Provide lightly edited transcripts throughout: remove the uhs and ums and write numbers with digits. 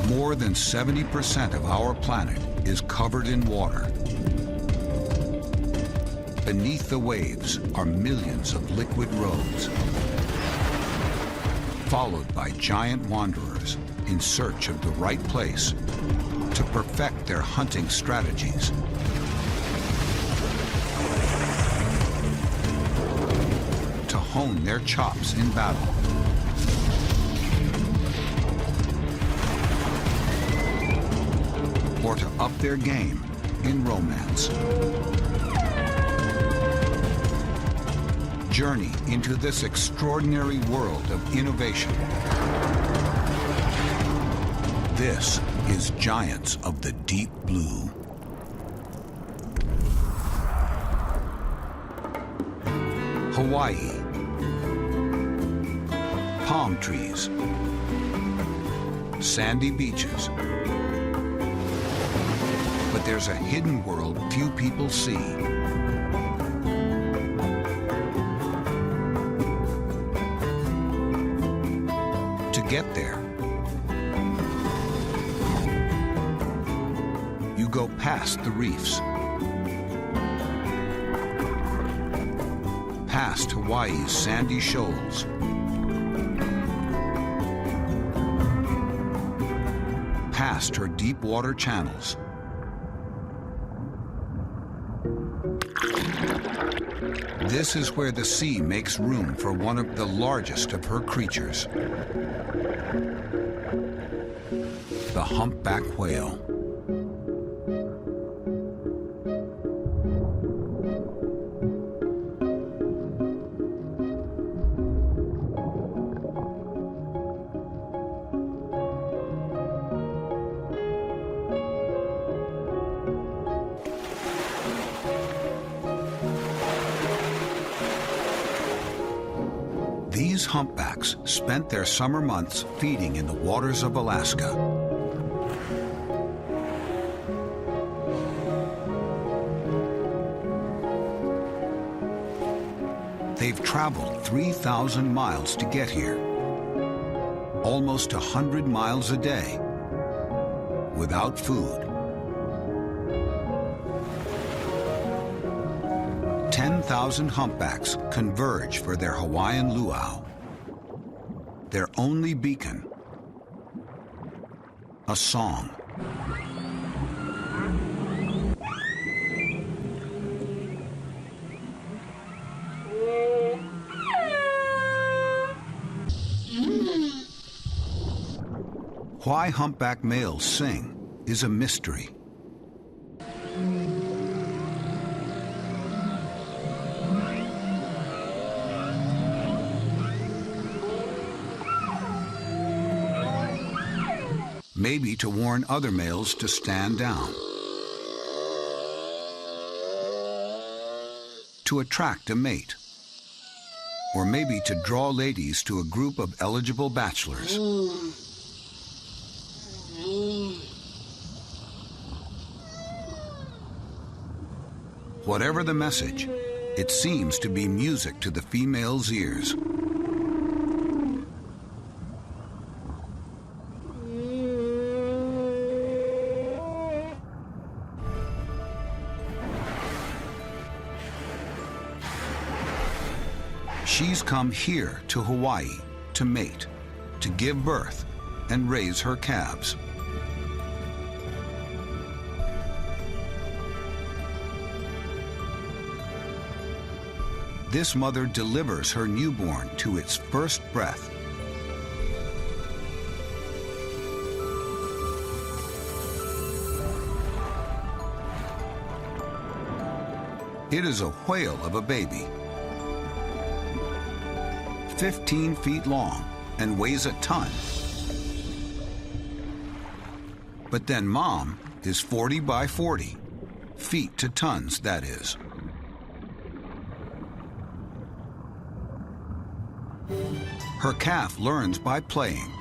More than 70% of our planet is covered in water. Beneath the waves are millions of liquid roads, followed by giant wanderers in search of the right place to perfect their hunting strategies. To hone their chops in battle. Or to up their game in romance. Journey into this extraordinary world of innovation. This is Giants of the Deep Blue. Hawaii. Palm trees. Sandy beaches. But there's a hidden world few people see. To get there, you go past the reefs, past Hawaii's sandy shoals, past her deep water channels. This is where the sea makes room for one of the largest of her creatures, the humpback whale. These humpbacks spent their summer months feeding in the waters of Alaska. They've traveled 3,000 miles to get here, almost 100 miles a day, without food. 10,000 humpbacks converge for their Hawaiian luau, their only beacon, a song. Why humpback males sing is a mystery. Maybe to warn other males to stand down, to attract a mate, or maybe to draw ladies to a group of eligible bachelors. Whatever the message, it seems to be music to the female's ears. She's come here to Hawaii to mate, to give birth, and raise her calves. This mother delivers her newborn to its first breath. It is a whale of a baby, 15 feet long and weighs a ton. But then Mom is 40 by 40, feet to tons, that is. Her calf learns by playing.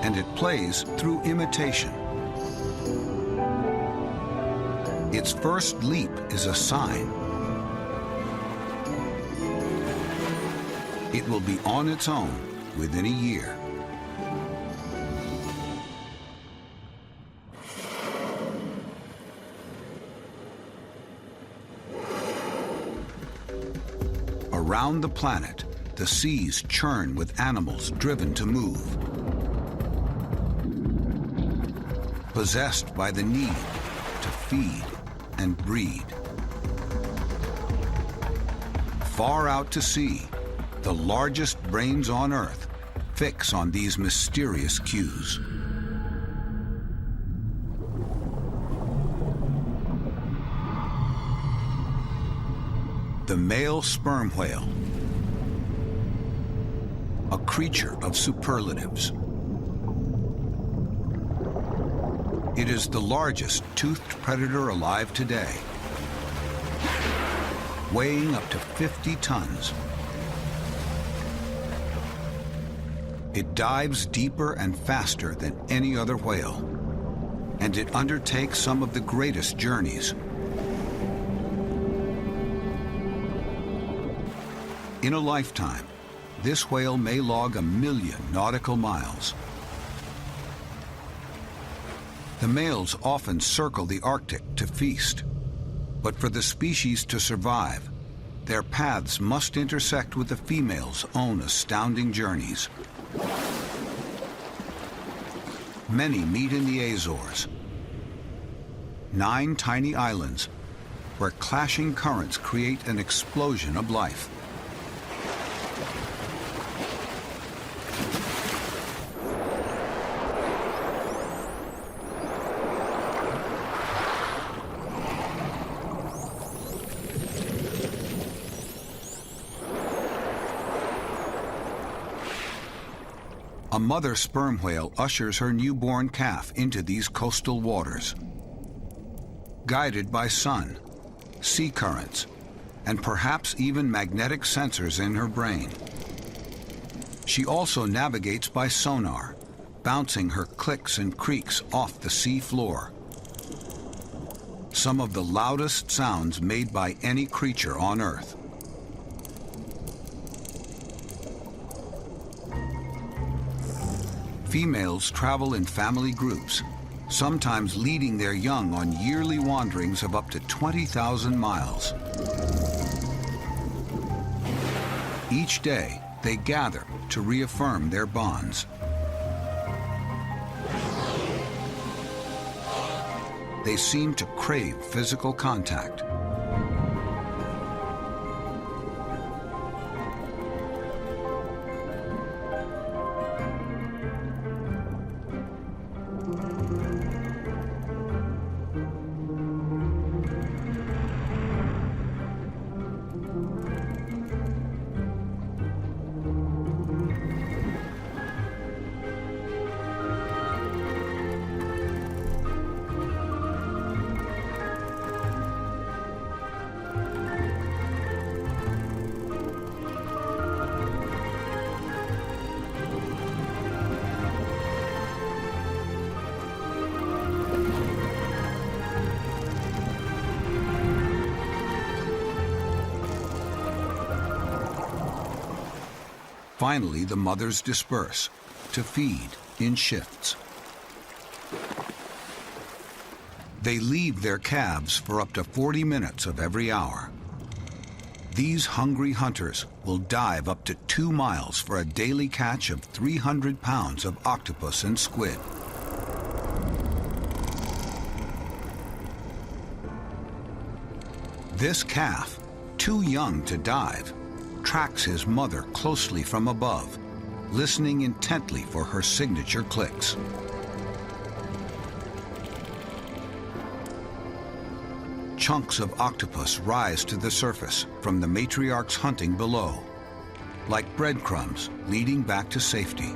And it plays through imitation. Its first leap is a sign. It will be on its own within a year. Around the planet, the seas churn with animals driven to move, possessed by the need to feed and breed. Far out to sea, the largest brains on Earth fix on these mysterious cues. The male sperm whale, a creature of superlatives. It is the largest toothed predator alive today, weighing up to 50 tons. It dives deeper and faster than any other whale, and it undertakes some of the greatest journeys. In a lifetime, this whale may log 1 million nautical miles. The males often circle the Arctic to feast, but for the species to survive, their paths must intersect with the females' own astounding journeys. Many meet in the Azores, 9 tiny islands where clashing currents create an explosion of life. A mother sperm whale ushers her newborn calf into these coastal waters. Guided by sun, sea currents, and perhaps even magnetic sensors in her brain. She also navigates by sonar, bouncing her clicks and creaks off the sea floor. Some of the loudest sounds made by any creature on Earth. Females travel in family groups, sometimes leading their young on yearly wanderings of up to 20,000 miles. Each day, they gather to reaffirm their bonds. They seem to crave physical contact. Finally, the mothers disperse to feed in shifts. They leave their calves for up to 40 minutes of every hour. These hungry hunters will dive up to 2 miles for a daily catch of 300 pounds of octopus and squid. This calf, too young to dive, tracks his mother closely from above, listening intently for her signature clicks. Chunks of octopus rise to the surface from the matriarch's hunting below, like breadcrumbs leading back to safety.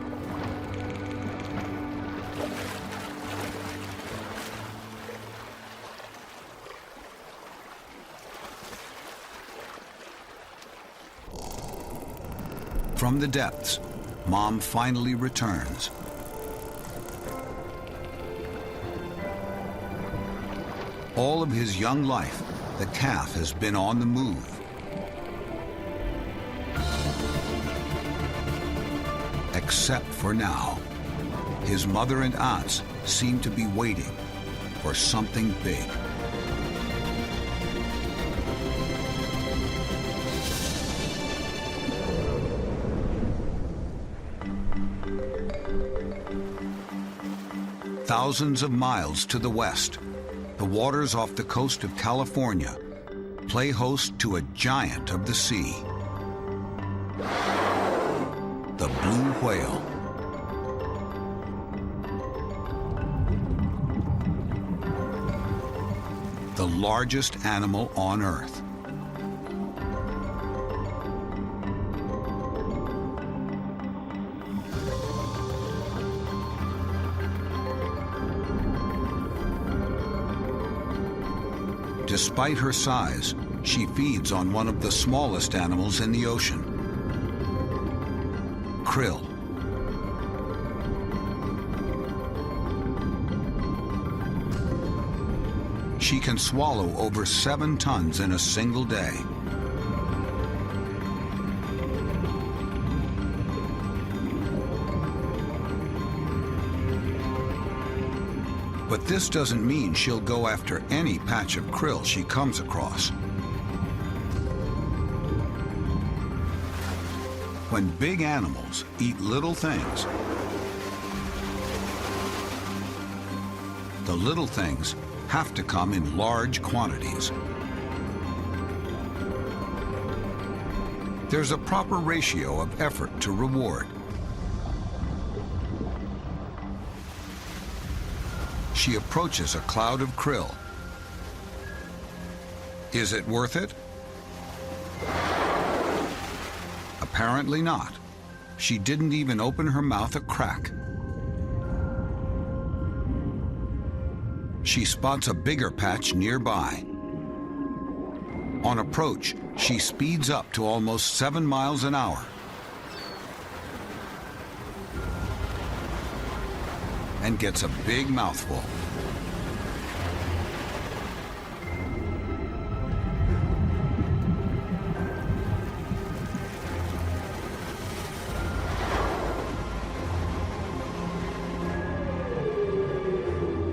From the depths, Mom finally returns. All of his young life, the calf has been on the move. Except for now. His mother and aunts seem to be waiting for something big. Thousands of miles to the west, the waters off the coast of California play host to a giant of the sea, the blue whale. The largest animal on Earth. Despite her size, she feeds on one of the smallest animals in the ocean, krill. She can swallow over 7 tons in a single day. But this doesn't mean she'll go after any patch of krill she comes across. When big animals eat little things, the little things have to come in large quantities. There's a proper ratio of effort to reward. She approaches a cloud of krill. Is it worth it? Apparently not. She didn't even open her mouth a crack. She spots a bigger patch nearby. On approach, she speeds up to almost 7 miles an hour and gets a big mouthful.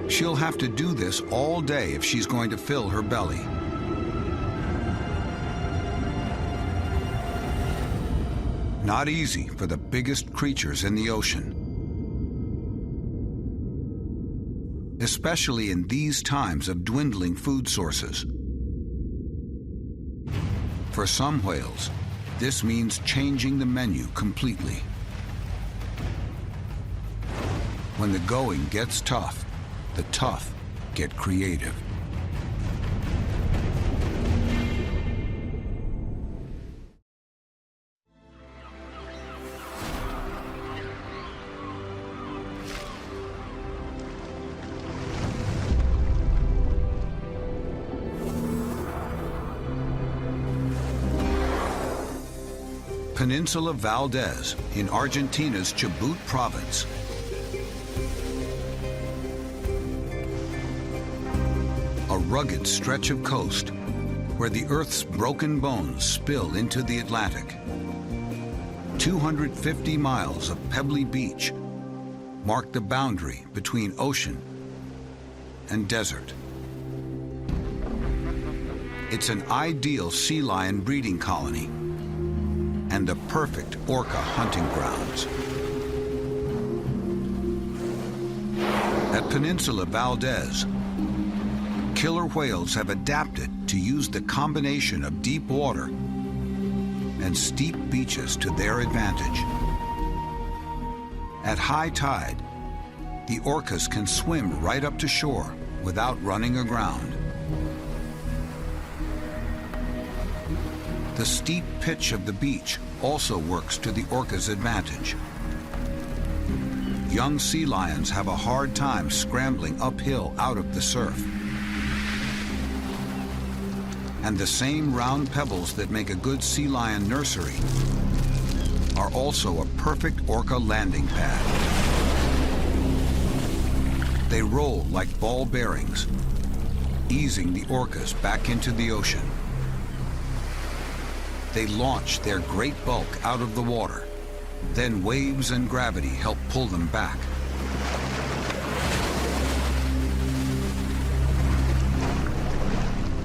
She'll have to do this all day if she's going to fill her belly. Not easy for the biggest creatures in the ocean. Especially in these times of dwindling food sources. For some whales, this means changing the menu completely. When the going gets tough, the tough get creative. Peninsula Valdez in Argentina's Chubut province. A rugged stretch of coast where the Earth's broken bones spill into the Atlantic. 250 miles of pebbly beach mark the boundary between ocean and desert. It's an ideal sea lion breeding colony and the perfect orca hunting grounds. At Peninsula Valdez, killer whales have adapted to use the combination of deep water and steep beaches to their advantage. At high tide, the orcas can swim right up to shore without running aground. The steep pitch of the beach also works to the orca's advantage. Young sea lions have a hard time scrambling uphill out of the surf. And the same round pebbles that make a good sea lion nursery are also a perfect orca landing pad. They roll like ball bearings, easing the orcas back into the ocean. They launch their great bulk out of the water. Then waves and gravity help pull them back.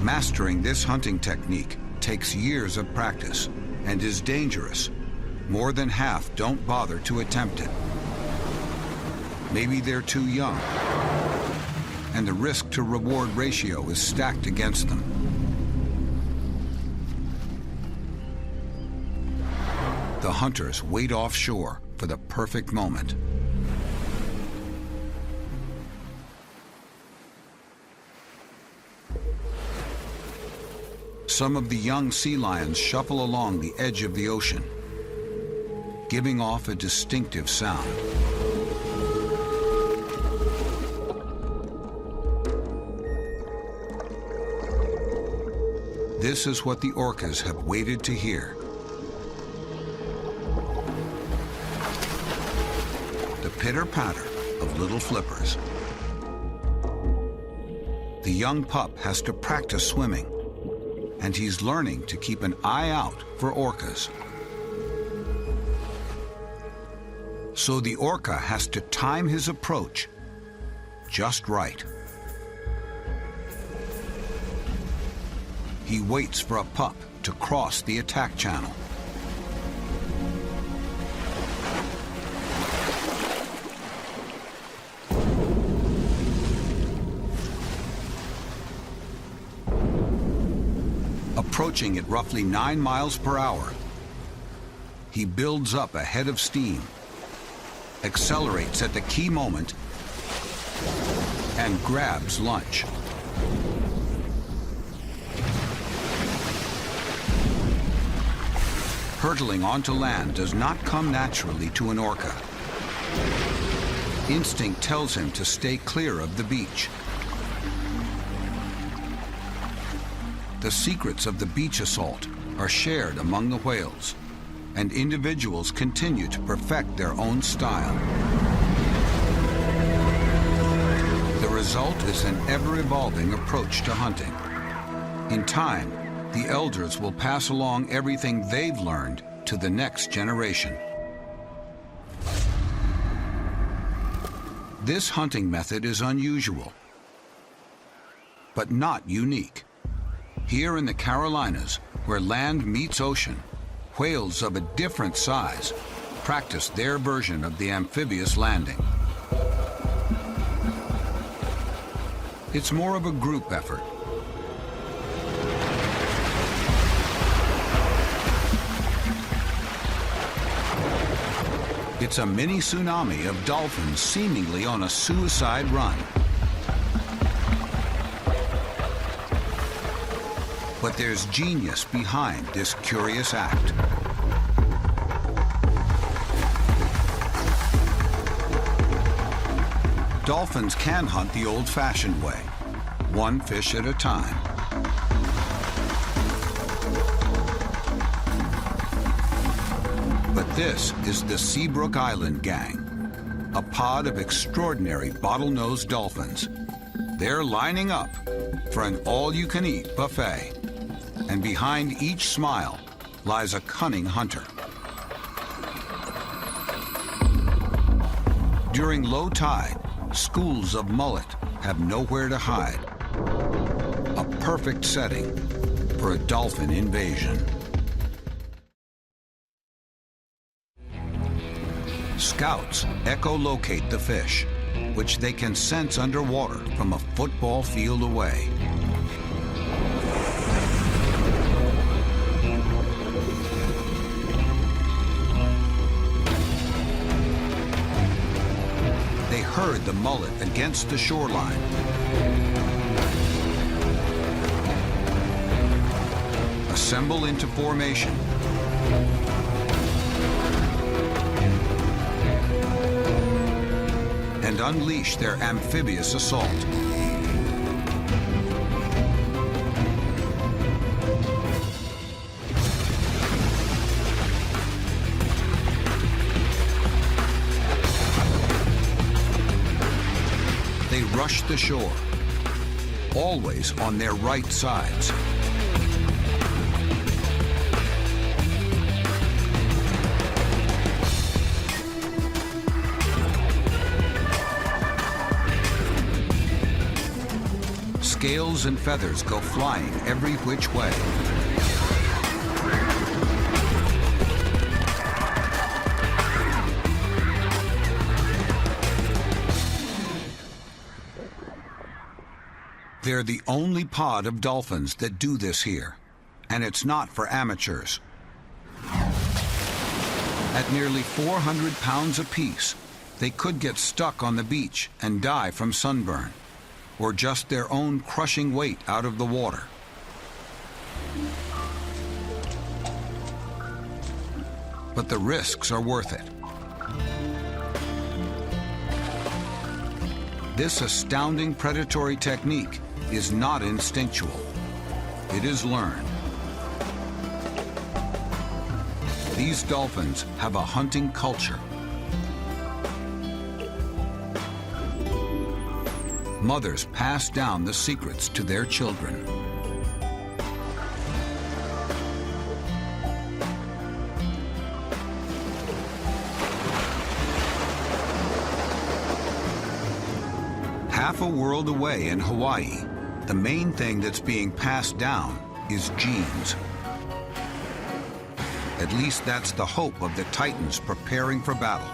Mastering this hunting technique takes years of practice and is dangerous. More than half don't bother to attempt it. Maybe they're too young, and the risk to reward ratio is stacked against them. The hunters wait offshore for the perfect moment. Some of the young sea lions shuffle along the edge of the ocean, giving off a distinctive sound. This is what the orcas have waited to hear. The pitter-patter of little flippers. The young pup has to practice swimming, and he's learning to keep an eye out for orcas. So the orca has to time his approach just right. He waits for a pup to cross the attack channel. Approaching at roughly 9 miles per hour, he builds up a head of steam, accelerates at the key moment, and grabs lunch. Hurtling onto land does not come naturally to an orca. Instinct tells him to stay clear of the beach. The secrets of the beach assault are shared among the whales, and individuals continue to perfect their own style. The result is an ever-evolving approach to hunting. In time, the elders will pass along everything they've learned to the next generation. This hunting method is unusual, but not unique. Here in the Carolinas, where land meets ocean, whales of a different size practice their version of the amphibious landing. It's more of a group effort. It's a mini tsunami of dolphins seemingly on a suicide run. But there's genius behind this curious act. Dolphins can hunt the old-fashioned way, one fish at a time. But this is the Seabrook Island Gang, a pod of extraordinary bottlenose dolphins. They're lining up for an all-you-can-eat buffet. And behind each smile lies a cunning hunter. During low tide, schools of mullet have nowhere to hide. A perfect setting for a dolphin invasion. Scouts echolocate the fish, which they can sense underwater from a football field away. They herd the mullet against the shoreline. Assemble into formation. And unleash their amphibious assault. They rush the shore. always on their right sides. Scales and feathers go flying every which way. They're the only pod of dolphins that do this here, and it's not for amateurs. At nearly 400 pounds apiece, they could get stuck on the beach and die from sunburn, or just their own crushing weight out of the water. But the risks are worth it. This astounding predatory technique is not instinctual. It is learned. These dolphins have a hunting culture. Mothers pass down the secrets to their children. Half a world away in Hawaii, the main thing that's being passed down is genes. At least that's the hope of the Titans preparing for battle.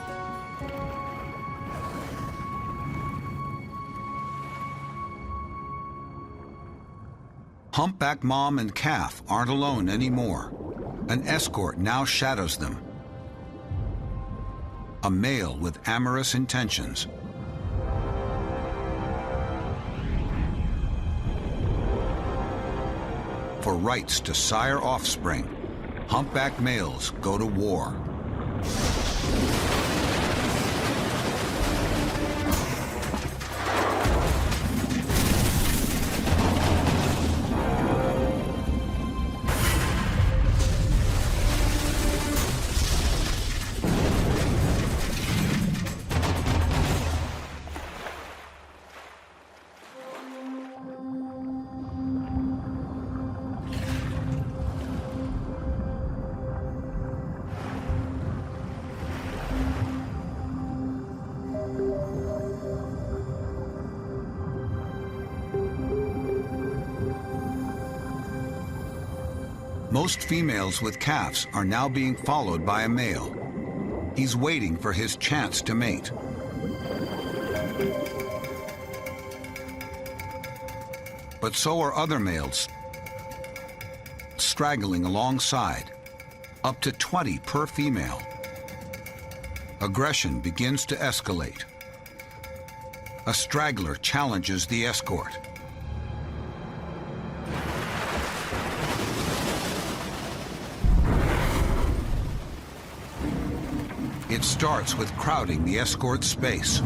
Humpback mom and calf aren't alone anymore. An escort now shadows them. A male with amorous intentions. For rights to sire offspring, humpback males go to war. Most females with calves are now being followed by a male. He's waiting for his chance to mate. But so are other males, straggling alongside, up to 20 per female. Aggression begins to escalate. A straggler challenges the escort. It starts with crowding the escort's space.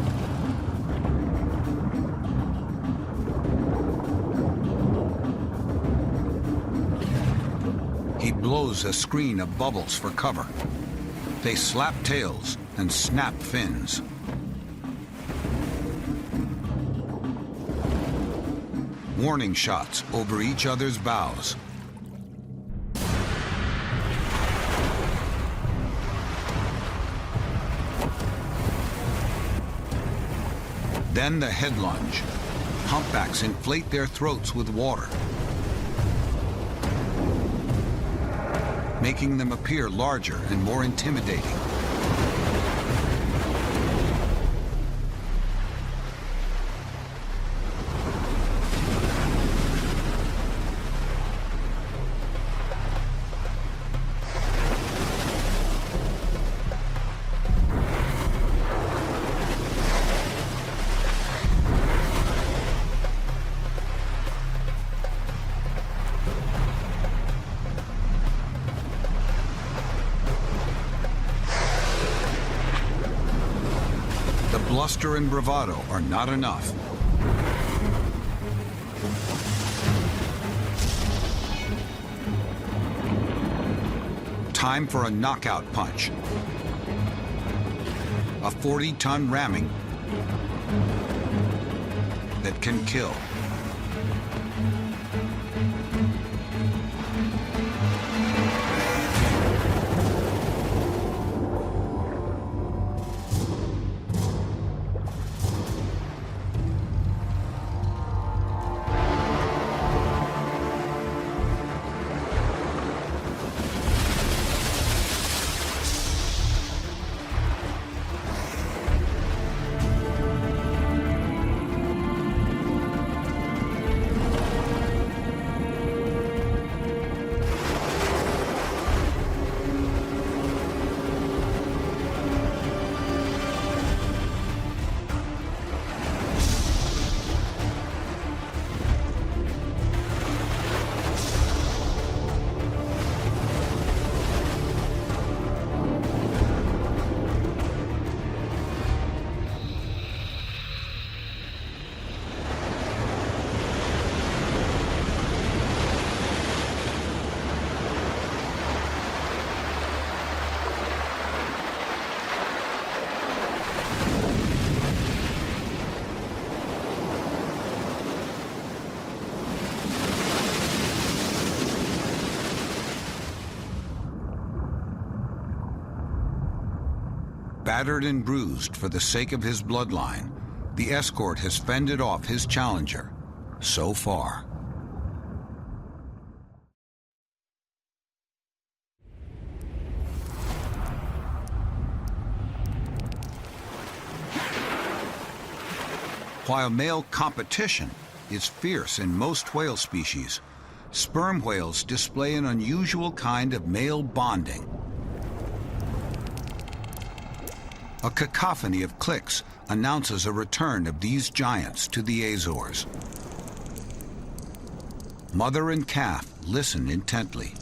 He blows a screen of bubbles for cover. They slap tails and snap fins. Warning shots over each other's bows. Then the head lunge. Humpbacks inflate their throats with water, making them appear larger and more intimidating. Bluster and bravado are not enough. Time for a knockout punch. A 40-ton ramming that can kill. Battered and bruised for the sake of his bloodline, the escort has fended off his challenger, so far. While male competition is fierce in most whale species, sperm whales display an unusual kind of male bonding. A cacophony of clicks announces a return of these giants to the Azores. Mother and calf listen intently.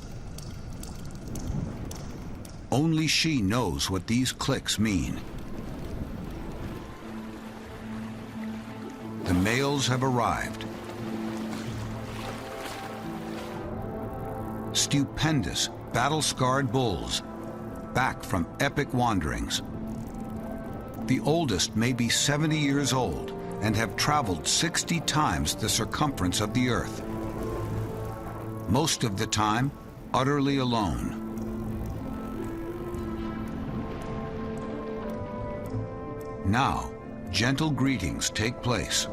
Only she knows what these clicks mean. The males have arrived. Stupendous, battle-scarred bulls, back from epic wanderings. The oldest may be 70 years old and have traveled 60 times the circumference of the Earth. Most of the time, utterly alone. Now, gentle greetings take place.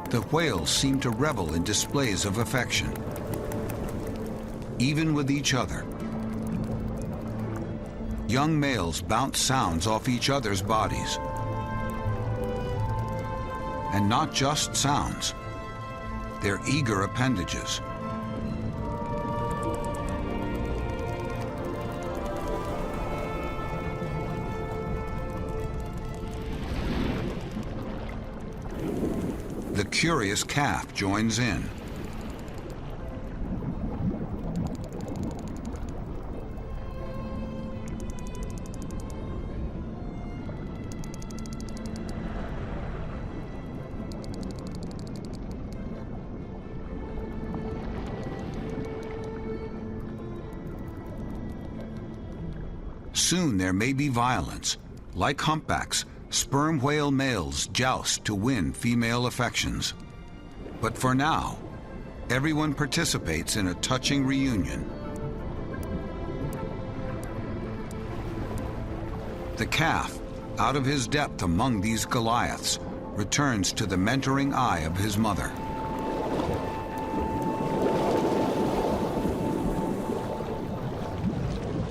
The whales seem to revel in displays of affection, even with each other. Young males bounce sounds off each other's bodies. And not just sounds, they're eager appendages. The curious calf joins in. Soon there may be violence. Like humpbacks, sperm whale males joust to win female affections. But for now, everyone participates in a touching reunion. The calf, out of his depth among these Goliaths, returns to the mentoring eye of his mother.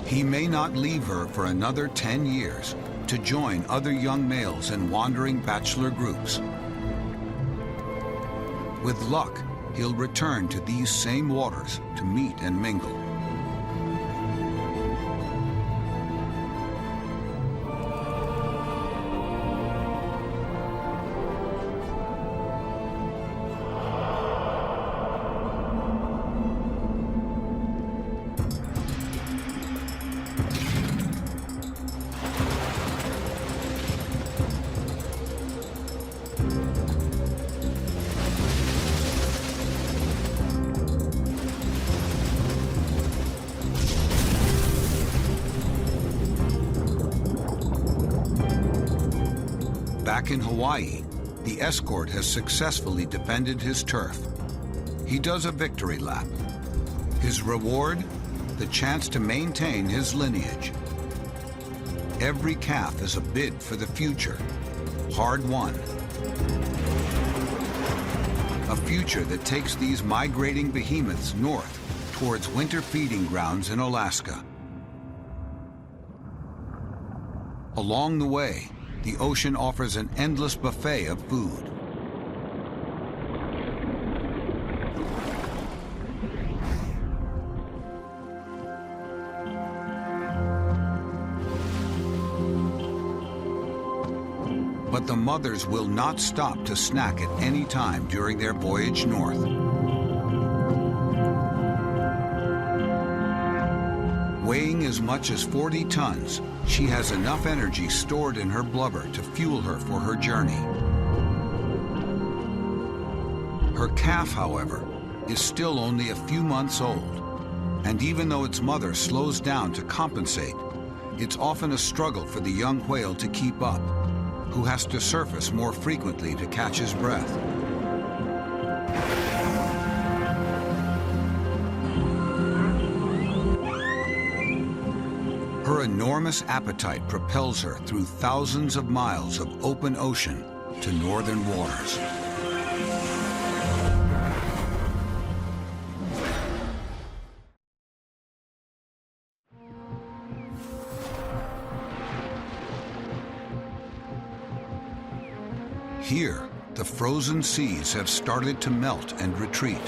He may not leave her for another 10 years to join other young males in wandering bachelor groups. With luck, he'll return to these same waters to meet and mingle. Back in Hawaii, the escort has successfully defended his turf. He does a victory lap. His reward? The chance to maintain his lineage. Every calf is a bid for the future, hard won. A future that takes these migrating behemoths north towards winter feeding grounds in Alaska. Along the way, the ocean offers an endless buffet of food. But the mothers will not stop to snack at any time during their voyage north. Weighing as much as 40 tons, she has enough energy stored in her blubber to fuel her for her journey. Her calf, however, is still only a few months old, and even though its mother slows down to compensate, it's often a struggle for the young whale to keep up, who has to surface more frequently to catch his breath. Her enormous appetite propels her through thousands of miles of open ocean to northern waters. Here, the frozen seas have started to melt and retreat.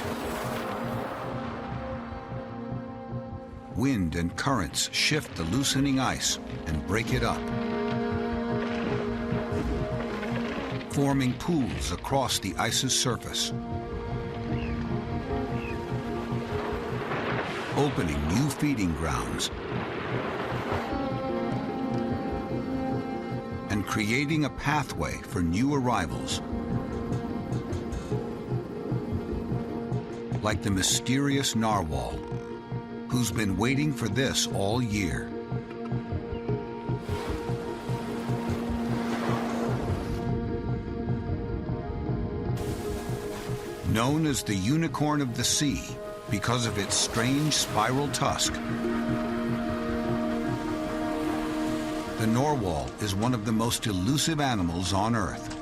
Wind and currents shift the loosening ice and break it up, forming pools across the ice's surface, opening new feeding grounds, and creating a pathway for new arrivals, like the mysterious narwhal, who's been waiting for this all year. Known as the unicorn of the sea because of its strange spiral tusk, the narwhal is one of the most elusive animals on Earth.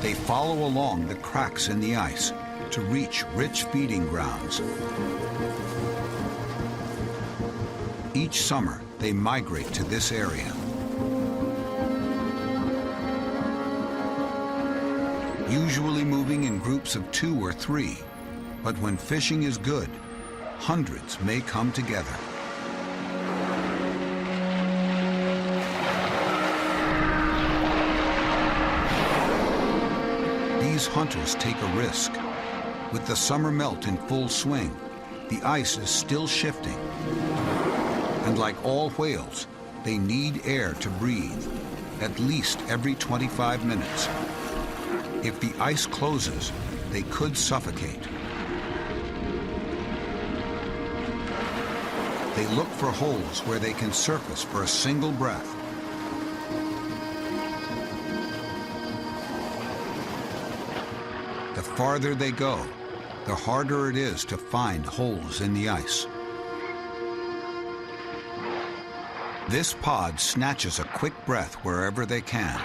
They follow along the cracks in the ice to reach rich feeding grounds. Each summer, they migrate to this area. Usually moving in groups of 2 or 3, but when fishing is good, hundreds may come together. These hunters take a risk. With the summer melt in full swing, the ice is still shifting. And like all whales, they need air to breathe, at least every 25 minutes. If the ice closes, they could suffocate. They look for holes where they can surface for a single breath. The farther they go, the harder it is to find holes in the ice. This pod snatches a quick breath wherever they can.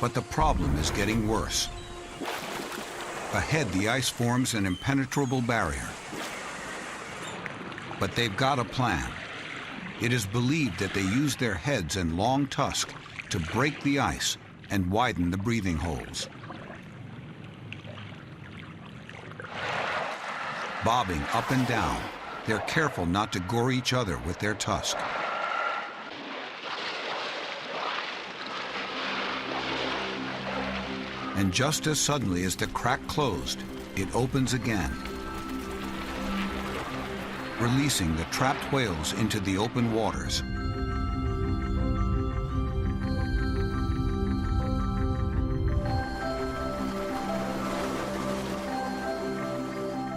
But the problem is getting worse. Ahead, the ice forms an impenetrable barrier. But they've got a plan. It is believed that they use their heads and long tusk to break the ice and widen the breathing holes. Bobbing up and down, they're careful not to gore each other with their tusk. And just as suddenly as the crack closed, it opens again, releasing the trapped whales into the open waters.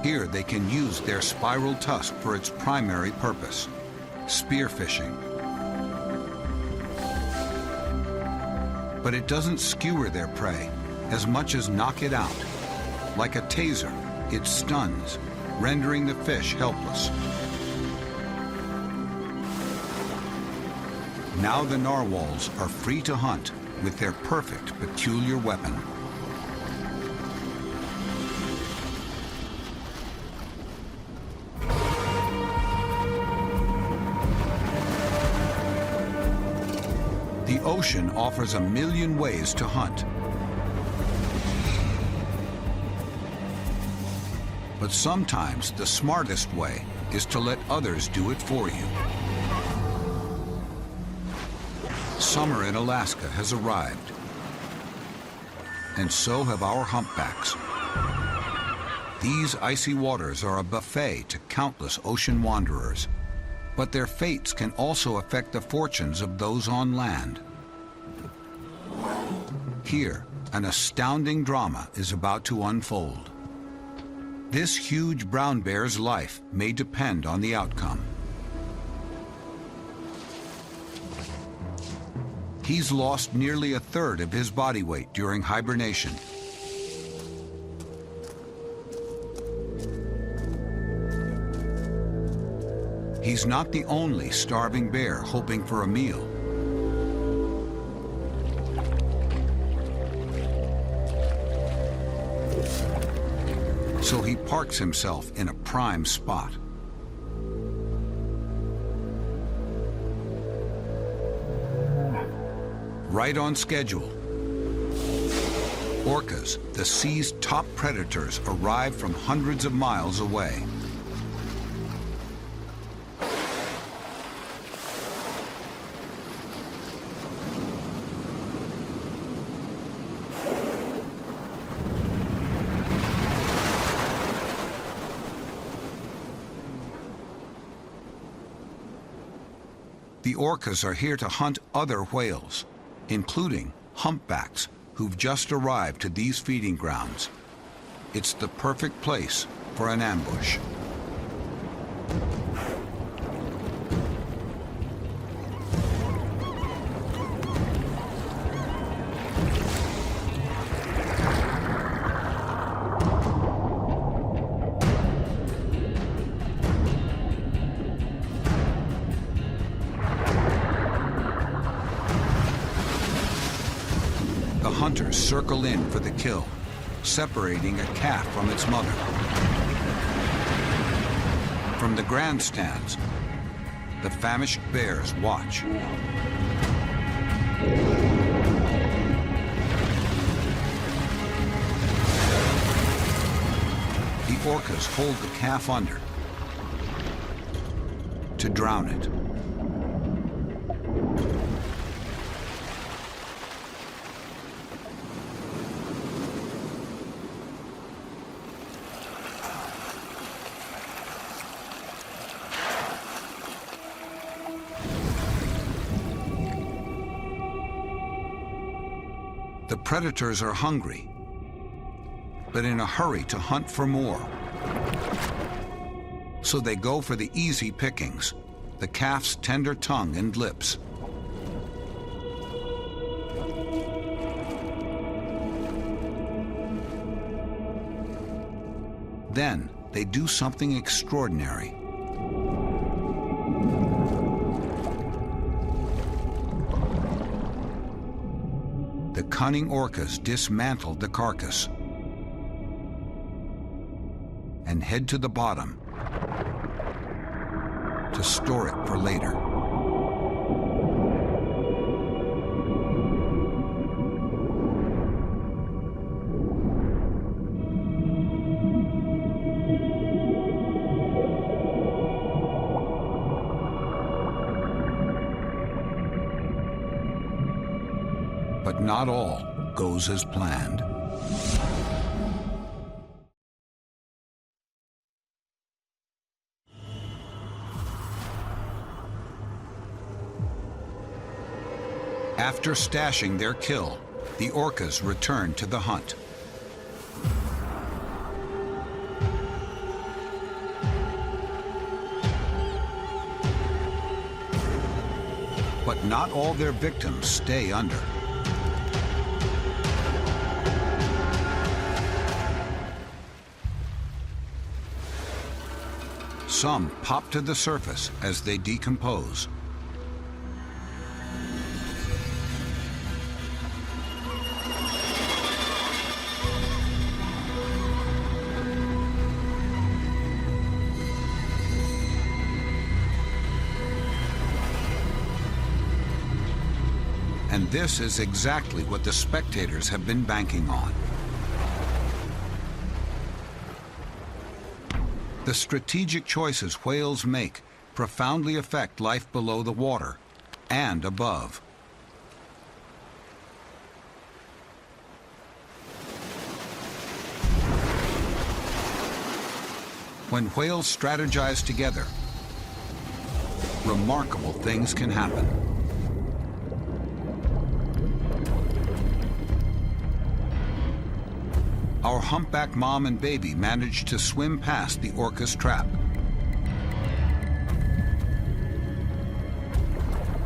Here they can use their spiral tusk for its primary purpose, spearfishing. But it doesn't skewer their prey as much as knock it out. Like a taser, it stuns, rendering the fish helpless. Now the narwhals are free to hunt with their perfect, peculiar weapon. The ocean offers a million ways to hunt. But sometimes the smartest way is to let others do it for you. Summer in Alaska has arrived, and so have our humpbacks. These icy waters are a buffet to countless ocean wanderers, but their fates can also affect the fortunes of those on land. Here, an astounding drama is about to unfold. This huge brown bear's life may depend on the outcome. He's lost nearly a third of his body weight during hibernation. He's not the only starving bear hoping for a meal. So he parks himself in a prime spot. Right on schedule. Orcas, the sea's top predators, arrive from hundreds of miles away. The orcas are here to hunt other whales, including humpbacks who've just arrived to these feeding grounds. It's the perfect place for an ambush. The hunters circle in for the kill, separating a calf from its mother. From the grandstands, the famished bears watch. The orcas hold the calf under to drown it. The predators are hungry, but in a hurry to hunt for more. So they go for the easy pickings, the calf's tender tongue and lips. Then they do something extraordinary. The cunning orcas dismantled the carcass and head to the bottom to store it for later. But not all goes as planned. After stashing their kill, the orcas return to the hunt. But not all their victims stay under. Some pop to the surface as they decompose. And this is exactly what the spectators have been banking on. The strategic choices whales make profoundly affect life below the water and above. When whales strategize together, remarkable things can happen. Our humpback mom and baby managed to swim past the orca's trap.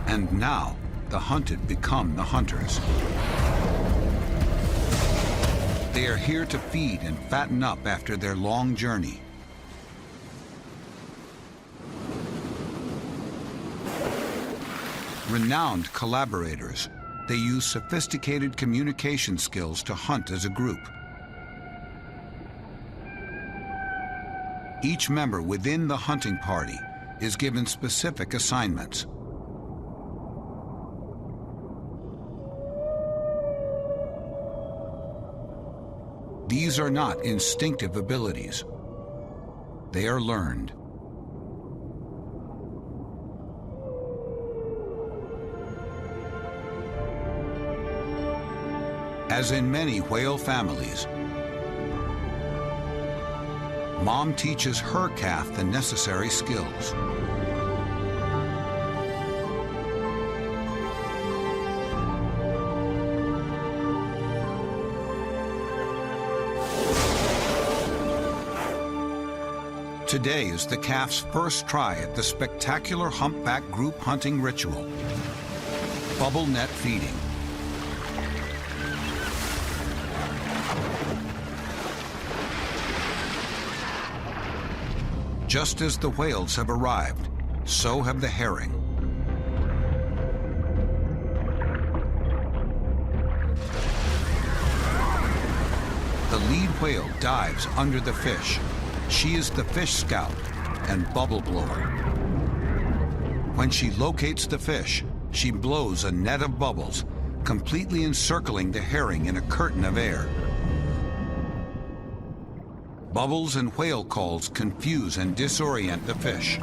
And now, the hunted become the hunters. They are here to feed and fatten up after their long journey. Renowned collaborators, they use sophisticated communication skills to hunt as a group. Each member within the hunting party is given specific assignments. These are not instinctive abilities. They are learned. As in many whale families, Mom teaches her calf the necessary skills. Today is the calf's first try at the spectacular humpback group hunting ritual, bubble net feeding. Just as the whales have arrived, so have the herring. The lead whale dives under the fish. She is the fish scout and bubble blower. When she locates the fish, she blows a net of bubbles, completely encircling the herring in a curtain of air. Bubbles and whale calls confuse and disorient the fish.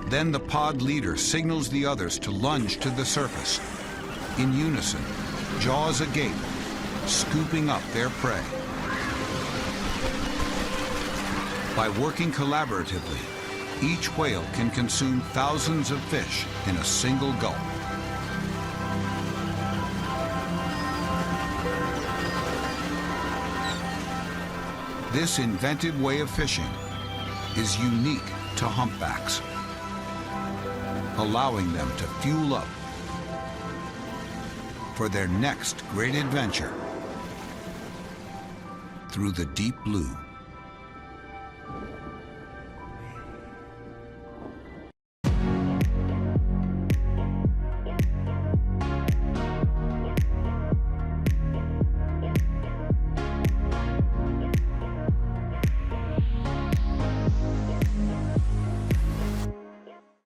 Then the pod leader signals the others to lunge to the surface. In unison, jaws agape, scooping up their prey. By working collaboratively, each whale can consume thousands of fish in a single gulp. This inventive way of fishing is unique to humpbacks, allowing them to fuel up for their next great adventure through the deep blue.